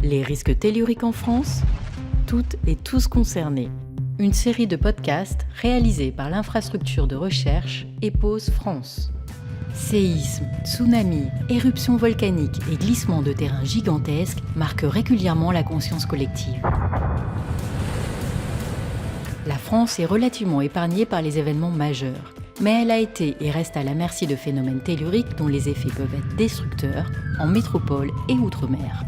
Les risques telluriques en France, toutes et tous concernés. Une série de podcasts réalisés par l'infrastructure de recherche EPOS France. Séismes, tsunamis, éruptions volcaniques et glissements de terrain gigantesques marquent régulièrement la conscience collective. La France est relativement épargnée par les événements majeurs, mais elle a été et reste à la merci de phénomènes telluriques dont les effets peuvent être destructeurs en métropole et outre-mer.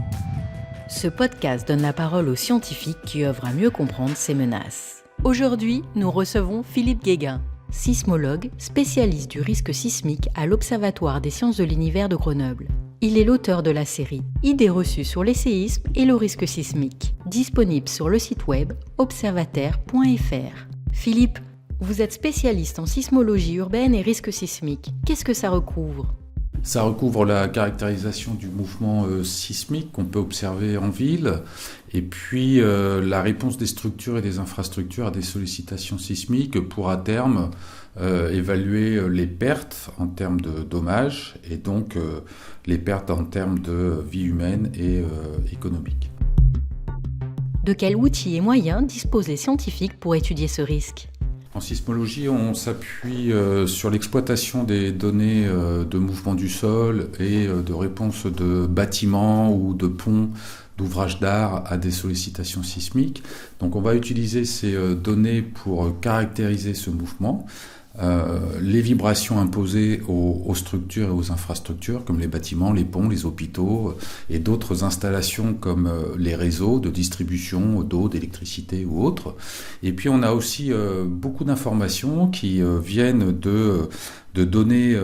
Ce podcast donne la parole aux scientifiques qui œuvrent à mieux comprendre ces menaces. Aujourd'hui, nous recevons Philippe Guéguin, sismologue, spécialiste du risque sismique à l'Observatoire des sciences de l'univers de Grenoble. Il est l'auteur de la série « Idées reçues sur les séismes et le risque sismique », disponible sur le site web observataire.fr. Philippe, vous êtes spécialiste en sismologie urbaine et risque sismique. Qu'est-ce que ça recouvre ? Ça recouvre la caractérisation du mouvement sismique qu'on peut observer en ville et puis la réponse des structures et des infrastructures à des sollicitations sismiques pour à terme évaluer les pertes en termes de dommages et donc les pertes en termes de vie humaine et économique. De quels outils et moyens disposent les scientifiques pour étudier ce risque ? En sismologie, on s'appuie sur l'exploitation des données de mouvement du sol et de réponse de bâtiments ou de ponts, d'ouvrages d'art à des sollicitations sismiques. Donc on va utiliser ces données pour caractériser ce mouvement. Les vibrations imposées aux structures et aux infrastructures comme les bâtiments, les ponts, les hôpitaux et d'autres installations comme les réseaux de distribution d'eau, d'électricité ou autres. Et puis on a aussi beaucoup d'informations qui viennent de données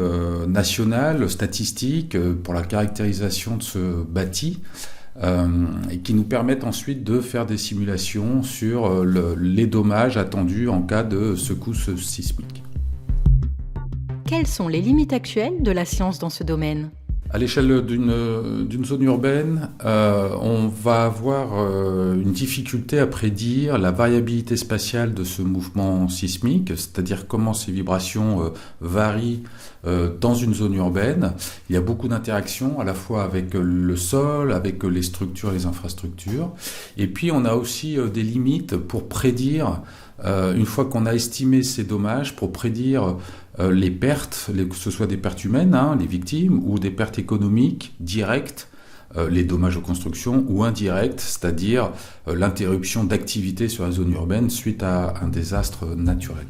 nationales, statistiques pour la caractérisation de ce bâti. Et qui nous permettent ensuite de faire des simulations sur les dommages attendus en cas de secousse sismique. Quelles sont les limites actuelles de la science dans ce domaine ? À l'échelle d'une zone urbaine, on va avoir une difficulté à prédire la variabilité spatiale de ce mouvement sismique, c'est-à-dire comment ces vibrations varient dans une zone urbaine. Il y a beaucoup d'interactions à la fois avec le sol, avec les structures, les infrastructures. Et puis on a aussi des limites pour prédire, une fois qu'on a estimé ces dommages, pour prédire les pertes, que ce soit des pertes humaines, les victimes, ou des pertes économiques directes, les dommages aux constructions, ou indirectes, c'est-à-dire l'interruption d'activité sur la zone urbaine suite à un désastre naturel.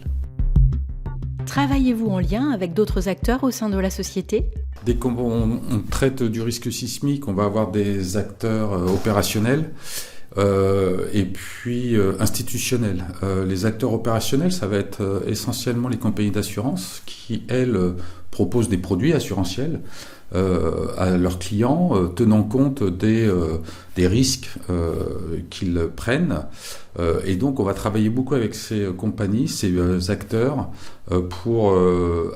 Travaillez-vous en lien avec d'autres acteurs au sein de la société ? Dès qu'on traite du risque sismique, on va avoir des acteurs opérationnels et puis institutionnels. Les acteurs opérationnels, ça va être essentiellement les compagnies d'assurance qui, elles, proposent des produits assurantiels à leurs clients, tenant compte des risques qu'ils prennent. Et donc, on va travailler beaucoup avec ces compagnies, ces acteurs, pour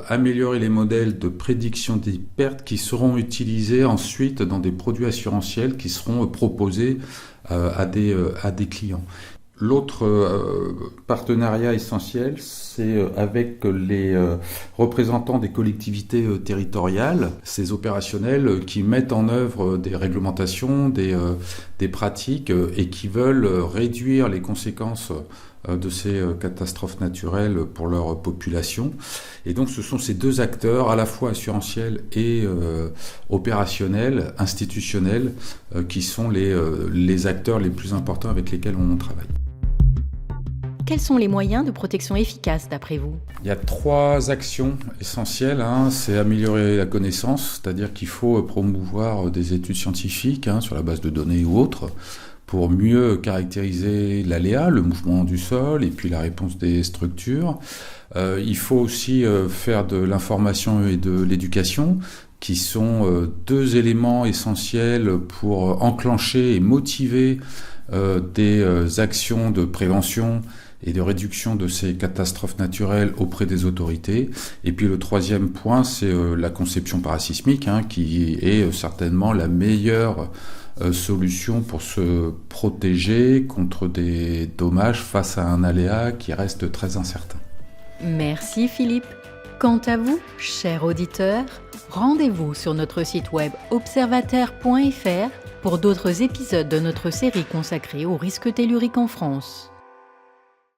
améliorer les modèles de prédiction des pertes qui seront utilisés ensuite dans des produits assurantiels qui seront proposés à des clients. L'autre partenariat essentiel, c'est avec les représentants des collectivités territoriales, ces opérationnels qui mettent en œuvre des réglementations, des pratiques et qui veulent réduire les conséquences de ces catastrophes naturelles pour leur population. Et donc ce sont ces deux acteurs, à la fois assurantiels et opérationnels, institutionnels, qui sont les acteurs les plus importants avec lesquels on travaille. Quels sont les moyens de protection efficaces d'après vous ? Il y a 3 actions essentielles. C'est améliorer la connaissance, c'est-à-dire qu'il faut promouvoir des études scientifiques sur la base de données ou autres pour mieux caractériser l'aléa, le mouvement du sol et puis la réponse des structures. Il faut aussi faire de l'information et de l'éducation qui sont 2 éléments essentiels pour enclencher et motiver des actions de prévention et de réduction de ces catastrophes naturelles auprès des autorités. Et puis le 3e point, c'est la conception parasismique, qui est certainement la meilleure solution pour se protéger contre des dommages face à un aléa qui reste très incertain. Merci Philippe. Quant à vous, chers auditeurs, rendez-vous sur notre site web observateur.fr pour d'autres épisodes de notre série consacrée au risque tellurique en France.